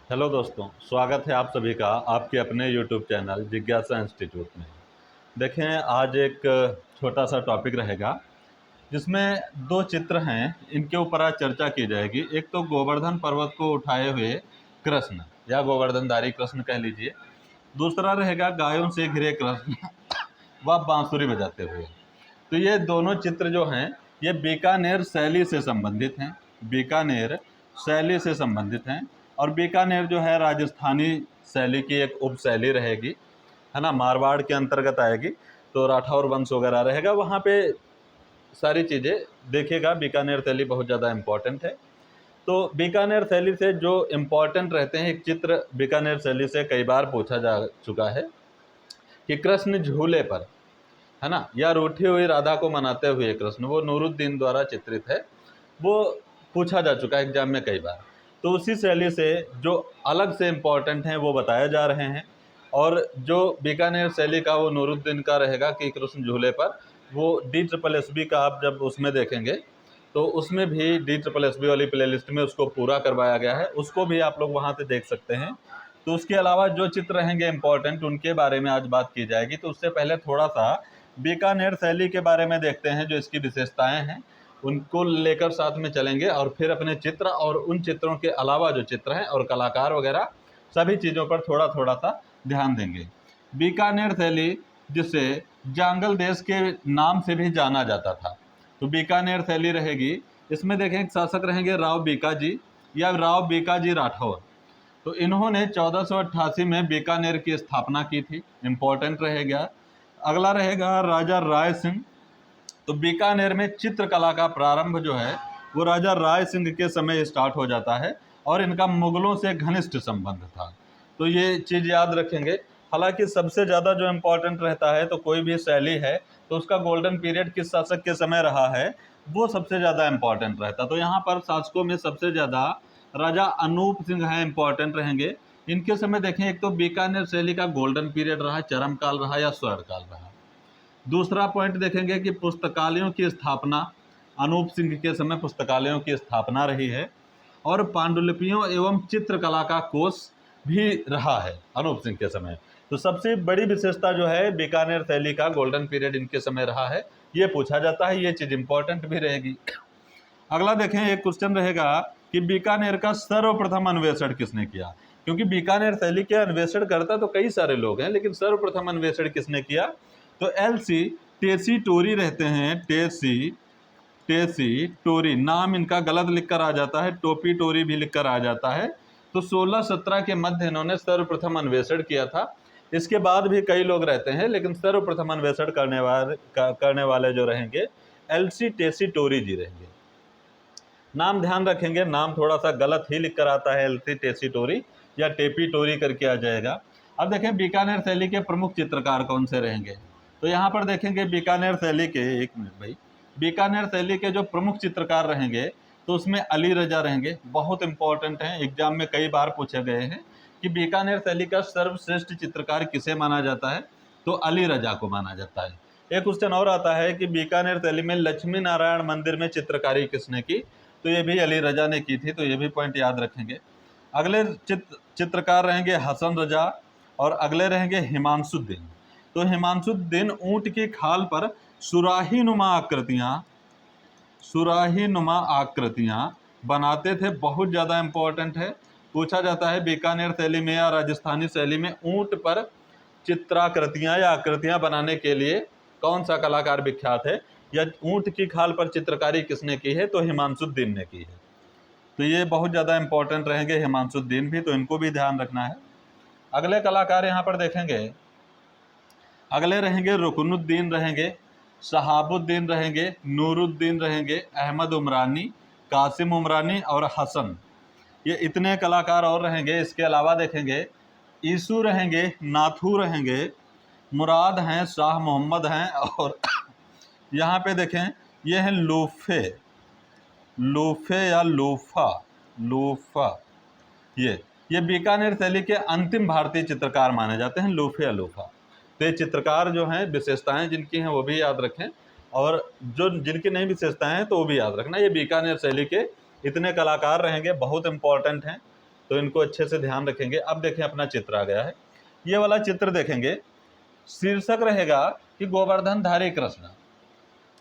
Hello दोस्तों, स्वागत है आप सभी का आपके अपने यूट्यूब चैनल जिज्ञासा इंस्टीट्यूट में। देखें, आज एक छोटा सा टॉपिक रहेगा जिसमें दो चित्र हैं, इनके ऊपर आज चर्चा की जाएगी। एक तो गोवर्धन पर्वत को उठाए हुए कृष्ण या गोवर्धनधारी कृष्ण कह लीजिए। दूसरा रहेगा गायों से घिरे कृष्ण व बांसुरी बजाते हुए। तो ये दोनों चित्र जो हैं ये बीकानेर शैली से संबंधित हैं। बीकानेर शैली से संबंधित हैं और बीकानेर जो है राजस्थानी शैली की एक उप शैली रहेगी, है ना। मारवाड़ के अंतर्गत आएगी, तो राठौर वंश वगैरह रहेगा। वहाँ पे सारी चीज़ें देखिएगा। बीकानेर शैली बहुत ज़्यादा इम्पॉर्टेंट है। तो बीकानेर शैली से जो इम्पॉर्टेंट रहते हैं, एक चित्र बीकानेर शैली से कई बार पूछा जा चुका है कि कृष्ण झूले पर, है ना, या रूठी हुई राधा को मनाते हुए कृष्ण, वो नूरुद्दीन द्वारा चित्रित है। वो पूछा जा चुका है एग्जाम में कई बार। तो उसी शैली से जो अलग से इम्पोर्टेंट हैं वो बताए जा रहे हैं। और जो बीकानेर शैली का वो नूरुद्दीन का रहेगा कि कृष्ण झूले पर, वो DSSB का आप जब उसमें देखेंगे तो उसमें भी DSSB वाली प्लेलिस्ट में उसको पूरा करवाया गया है, उसको भी आप लोग वहाँ से देख सकते हैं। तो उसके अलावा जो चित्र रहेंगे इम्पोर्टेंट, उनके बारे में आज बात की जाएगी। तो उससे पहले थोड़ा सा बीकानेर शैली के बारे में देखते हैं, जो इसकी विशेषताएं हैं उनको लेकर साथ में चलेंगे और फिर अपने चित्र और उन चित्रों के अलावा जो चित्र हैं और कलाकार वगैरह सभी चीज़ों पर थोड़ा थोड़ा सा ध्यान देंगे। बीकानेर शैली, जिसे जांगल देश के नाम से भी जाना जाता था, तो बीकानेर शैली रहेगी। इसमें देखें, एक शासक रहेंगे राव बीकाजी या राव बीकाजी राठौर। तो इन्होंने 1488 में बीकानेर की स्थापना की थी, इम्पोर्टेंट रहेगा। अगला रहेगा राजा राय सिंह। तो बीकानेर में चित्रकला का प्रारंभ जो है वो राजा राय सिंह के समय स्टार्ट हो जाता है और इनका मुगलों से घनिष्ठ संबंध था। तो ये चीज़ याद रखेंगे। हालांकि सबसे ज़्यादा जो इम्पोर्टेंट रहता है, तो कोई भी शैली है तो उसका गोल्डन पीरियड किस शासक के समय रहा है वो सबसे ज़्यादा इम्पोर्टेंट रहता। तो यहाँ पर शासकों में सबसे ज़्यादा राजा अनूप सिंह हैं, इम्पोर्टेंट रहेंगे। इनके समय देखें, एक तो बीकानेर शैली का गोल्डन पीरियड रहा, चरम काल रहा या स्वर्ण काल रहा। दूसरा पॉइंट देखेंगे कि पुस्तकालयों की स्थापना, अनूप सिंह के समय पुस्तकालयों की स्थापना रही है और पांडुलिपियों एवं चित्रकला का कोष भी रहा है अनूप सिंह के समय। तो सबसे बड़ी विशेषता जो है बीकानेर शैली का गोल्डन पीरियड इनके समय रहा है, ये पूछा जाता है, ये चीज़ इंपॉर्टेंट भी रहेगी। अगला देखें, एक क्वेश्चन रहेगा कि बीकानेर का सर्वप्रथम अन्वेषण किसने किया। क्योंकि बीकानेर शैली के अन्वेषण करता तो कई सारे लोग हैं, लेकिन सर्वप्रथम अन्वेषण किसने किया, तो LC टेसी टोरी रहते हैं। टेसी टोरी, नाम इनका गलत लिखकर आ जाता है, टोपी टोरी भी लिखकर आ जाता है। तो 1617 के मध्य इन्होंने सर्वप्रथम अन्वेषण किया था। इसके बाद भी कई लोग रहते हैं, लेकिन सर्वप्रथम अन्वेषण करने वाले जो रहेंगे LC टेसी टोरी जी रहेंगे। नाम ध्यान रखेंगे, नाम थोड़ा सा गलत ही लिख कर आता है, LC टेसी टोरी या टेपी टोरी करके आ जाएगा। अब देखें बीकानेर शैली के प्रमुख चित्रकार कौन से रहेंगे। तो यहाँ पर देखेंगे बीकानेर शैली के, एक मिनट भाई, बीकानेर शैली के जो प्रमुख चित्रकार रहेंगे तो उसमें अली रजा रहेंगे। बहुत इंपॉर्टेंट हैं, एग्जाम में कई बार पूछे गए हैं कि बीकानेर शैली का सर्वश्रेष्ठ चित्रकार किसे माना जाता है, तो अली रजा को माना जाता है। एक क्वेश्चन और आता है कि बीकानेर शैली में लक्ष्मी नारायण मंदिर में चित्रकारी किसने की, तो ये भी अली रजा ने की थी। तो ये भी पॉइंट याद रखेंगे। अगले चित्रकार रहेंगे हसन रजा और अगले रहेंगे हिमांशुद्दीन। तो हिमांशुद्दीन ऊंट की खाल पर सुराही नुमा आकृतियां बनाते थे। बहुत ज़्यादा इम्पोर्टेंट है, पूछा जाता है बीकानेर शैली में या राजस्थानी शैली में ऊंट पर चित्राकृतियां या आकृतियां बनाने के लिए कौन सा कलाकार विख्यात है, या ऊंट की खाल पर चित्रकारी किसने की है, तो हिमांशुद्दीन ने की है। तो ये बहुत ज़्यादा इंपॉर्टेंट रहेंगे हिमांशुद्दीन भी, तो इनको भी ध्यान रखना है। अगले कलाकार यहाँ पर देखेंगे, अगले रहेंगे रुकनुद्दीन रहेंगे, शहाबुद्दीन रहेंगे, नूरुद्दीन रहेंगे, अहमद उमरानी, कासिम उमरानी और हसन। ये इतने कलाकार और रहेंगे। इसके अलावा देखेंगे ईसू रहेंगे, नाथू रहेंगे, मुराद हैं, शाह मोहम्मद हैं और यहाँ पे देखें ये हैं लूफे या लूफा। ये बीकानेर शैली के अंतिम भारतीय चित्रकार माने जाते हैं, लूफे या लूफा। तो ये चित्रकार जो हैं, विशेषताएं जिनकी हैं वो भी याद रखें, और जो जिनकी नहीं विशेषताएं हैं तो वो भी याद रखना। ये बीकानेर शैली के इतने कलाकार रहेंगे, बहुत इंपॉर्टेंट हैं। तो इनको अच्छे से ध्यान रखेंगे। अब देखें अपना चित्र आ गया है, ये वाला चित्र देखेंगे, शीर्षक रहेगा कि गोवर्धनधारी कृष्ण।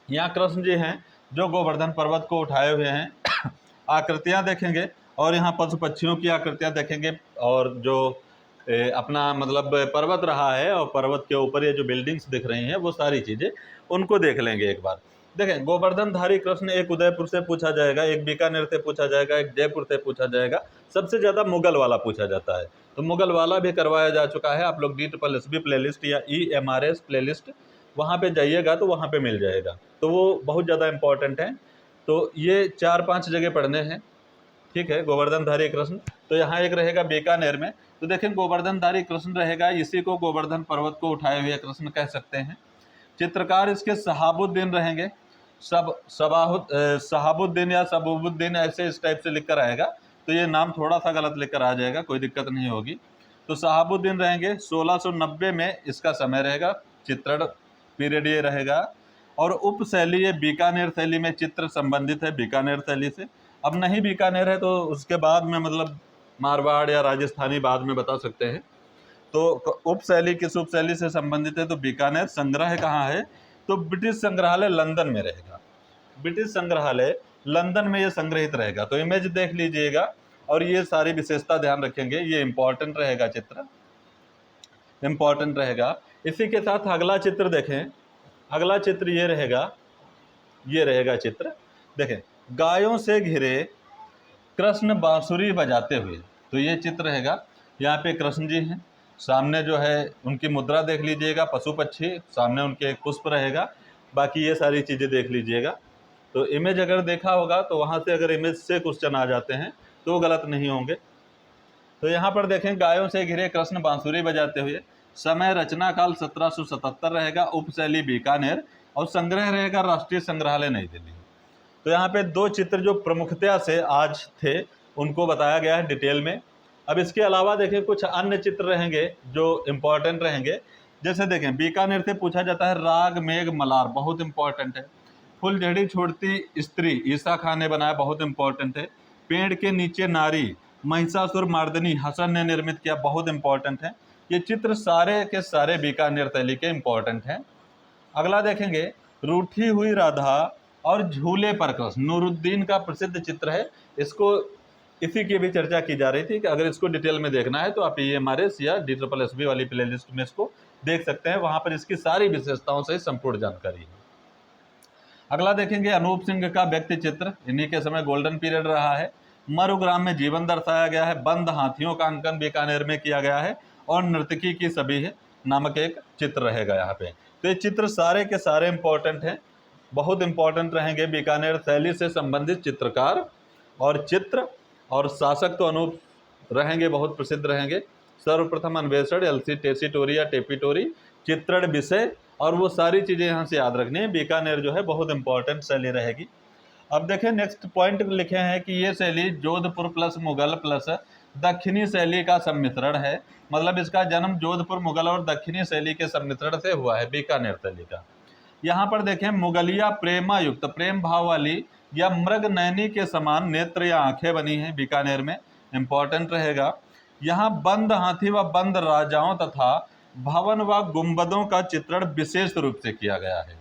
यहाँ कृष्ण जी हैं जो गोवर्धन पर्वत को उठाए हुए हैं। आकृतियाँ देखेंगे और यहाँ पशु पक्षियों की आकृतियाँ देखेंगे, और जो अपना मतलब पर्वत रहा है और पर्वत के ऊपर ये जो बिल्डिंग्स दिख रही हैं वो सारी चीज़ें उनको देख लेंगे एक बार। देखें, गोवर्धनधारी कृष्ण एक उदयपुर से पूछा जाएगा, एक बीकानेर से पूछा जाएगा, एक जयपुर से पूछा जाएगा, सबसे ज़्यादा मुगल वाला पूछा जाता है। तो मुगल वाला भी करवाया जा चुका है। आप लोग DSSB प्लेलिस्ट या EMRS प्लेलिस्ट वहाँ पे जाइएगा तो वहाँ पे मिल जाएगा, तो वो बहुत ज़्यादा इम्पोर्टेंट है। तो ये 4-5 जगह पढ़ने हैं, ठीक है। गोवर्धनधारी कृष्ण, तो यहाँ एक रहेगा बीकानेर में। तो देखें, गोवर्धनधारी कृष्ण रहेगा, इसी को गोवर्धन पर्वत को उठाए हुए कृष्ण कह सकते हैं। चित्रकार इसके शहाबुद्दीन रहेंगे, शहाबुद्दीन या सबूबुद्दीन, ऐसे इस टाइप से लिख कर आएगा, तो ये नाम थोड़ा सा गलत लिख कर आ जाएगा, कोई दिक्कत नहीं होगी। तो शहाबुद्दीन रहेंगे। 1690 में इसका समय रहेगा, चित्रण पीरियड ये रहेगा। और उपशैली, ये बीकानेर शैली में चित्र संबंधित है, बीकानेर शैली से। अब नहीं बीकानेर है तो उसके बाद में मतलब मारवाड़ या राजस्थानी बाद में बता सकते हैं। तो उपशैली किस उपशैली से संबंधित है, तो बीकानेर। संग्रह कहाँ है, तो ब्रिटिश संग्रहालय लंदन में रहेगा, ब्रिटिश संग्रहालय लंदन में ये संग्रहित रहेगा। तो इमेज देख लीजिएगा और ये सारी विशेषता ध्यान रखेंगे, ये इंपॉर्टेंट रहेगा, चित्र इंपॉर्टेंट रहेगा। इसी के साथ अगला चित्र देखें, अगला चित्र ये रहेगा, ये रहेगा चित्र। देखें, गायों से घिरे कृष्ण बांसुरी बजाते हुए, तो ये चित्र रहेगा। यहाँ पे कृष्ण जी हैं, सामने जो है उनकी मुद्रा देख लीजिएगा, पशु पक्षी, सामने उनके एक पुष्प रहेगा, बाकी ये सारी चीज़ें देख लीजिएगा। तो इमेज अगर देखा होगा तो वहाँ से अगर इमेज से क्वेश्चन आ जाते हैं तो वो गलत नहीं होंगे। तो यहाँ पर देखें, गायों से घिरे कृष्ण बांसुरी बजाते हुए, समय रचना काल 1777 रहेगा, उपशैली बीकानेर, और संग्रह रहेगा राष्ट्रीय संग्रहालय नई दिल्ली। तो यहाँ पे 2 चित्र जो प्रमुखता से आज थे उनको बताया गया है डिटेल में। अब इसके अलावा देखें कुछ अन्य चित्र रहेंगे जो इम्पोर्टेंट रहेंगे। जैसे देखें, बीकानेर से पूछा जाता है राग मेघ मलार, बहुत इंपॉर्टेंट है। फुलझड़ी छोड़ती स्त्री, ईसा खान ने बनाया, बहुत इंपॉर्टेंट है। पेड़ के नीचे नारी, महिषासुर मर्दिनी, हसन ने निर्मित किया, बहुत इंपॉर्टेंट है। ये चित्र सारे के सारे बीकानेर शैली के इंपॉर्टेंट हैं। अगला देखेंगे, रूठी हुई राधा और झूले पर कृष्ण, नूरुद्दीन का प्रसिद्ध चित्र है। इसको इसी की भी चर्चा की जा रही थी कि अगर इसको डिटेल में देखना है तो आप EMRS या DSSB वाली प्लेलिस्ट में इसको देख सकते हैं, वहाँ पर इसकी सारी विशेषताओं से संपूर्ण जानकारी है। अगला देखेंगे, अनूप सिंह का व्यक्ति चित्र, इन्हीं के समय गोल्डन पीरियड रहा है। मरुग्राम में जीवन दर्शाया गया है, बंद हाथियों का अंकन बीकानेर में किया गया है, और नर्तकी की सभी है नामक एक चित्र रहेगा यहाँ पे। तो ये चित्र सारे के सारे इंपॉर्टेंट हैं, बहुत इंपॉर्टेंट रहेंगे। बीकानेर शैली से संबंधित चित्रकार और चित्र और शासक तो अनूप रहेंगे, बहुत प्रसिद्ध रहेंगे। सर्वप्रथम अन्वेषण, LC टेसीटोरी या टेपिटोरी, चित्रण विषय, और वो सारी चीज़ें यहाँ से याद रखनी है। बीकानेर जो है बहुत इंपॉर्टेंट शैली रहेगी। अब देखें, नेक्स्ट पॉइंट लिखे हैं कि ये शैली जोधपुर प्लस मुगल प्लस दक्षिणी शैली का सम्मिश्रण है। मतलब इसका जन्म जोधपुर मुगल और दक्षिणी शैली के सम्मिश्रण से हुआ है, बीकानेर शैली का। यहाँ पर देखें, मुगलिया प्रेमायुक्त, प्रेम भाव वाली या मृग नैनी के समान नेत्र या आंखें बनी हैं बीकानेर में, इंपॉर्टेंट रहेगा। यहाँ बंद हाथी व बंद राजाओं तथा भवन व गुंबदों का चित्रण विशेष रूप से किया गया है।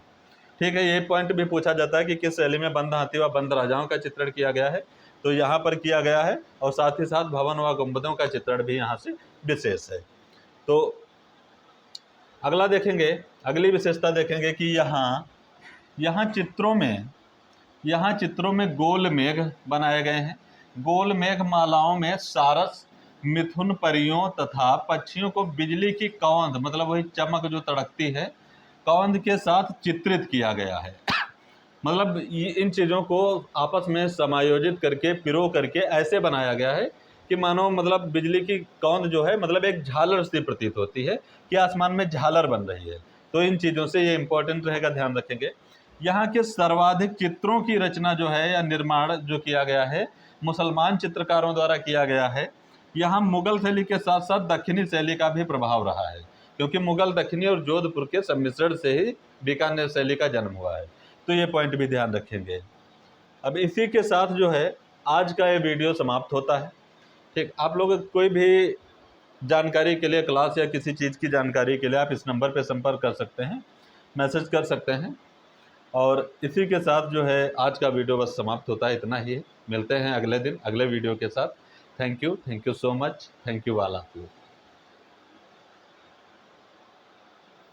ठीक है, ये पॉइंट भी पूछा जाता है कि किस शैली में बंद हाथी व बंद राजाओं का चित्रण किया गया है, तो यहाँ पर किया गया है, और साथ ही साथ भवन व गुंबदों का चित्रण भी यहाँ से विशेष है। तो अगला देखेंगे, अगली विशेषता देखेंगे कि यहाँ चित्रों में गोल मेघ बनाए गए हैं। गोल मेघ मालाओं में सारस, मिथुन परियों तथा पक्षियों को बिजली की कौंध, मतलब वही चमक जो तड़कती है, कौंध के साथ चित्रित किया गया है। मतलब इन चीज़ों को आपस में समायोजित करके, पिरो करके ऐसे बनाया गया है कि मानो मतलब बिजली की कौंध जो है मतलब एक झालर सी प्रतीत होती है कि आसमान में झालर बन रही है। तो इन चीज़ों से ये इंपॉर्टेंट रहेगा, ध्यान रखेंगे। यहाँ के सर्वाधिक चित्रों की रचना जो है या निर्माण जो किया गया है, मुसलमान चित्रकारों द्वारा किया गया है। यहाँ मुगल शैली के साथ साथ दक्षिणी शैली का भी प्रभाव रहा है, क्योंकि मुगल, दक्षिणी और जोधपुर के सम्मिश्रण से ही बीकानेर शैली का जन्म हुआ है। तो ये पॉइंट भी ध्यान रखेंगे। अब इसी के साथ जो है आज का ये वीडियो समाप्त होता है। ठीक, आप लोग कोई भी जानकारी के लिए, क्लास या किसी चीज़ की जानकारी के लिए आप इस नंबर पे संपर्क कर सकते हैं, मैसेज कर सकते हैं। और इसी के साथ जो है आज का वीडियो बस समाप्त होता है, इतना ही। मिलते हैं अगले दिन अगले वीडियो के साथ। Thank you so much, thank you all of you.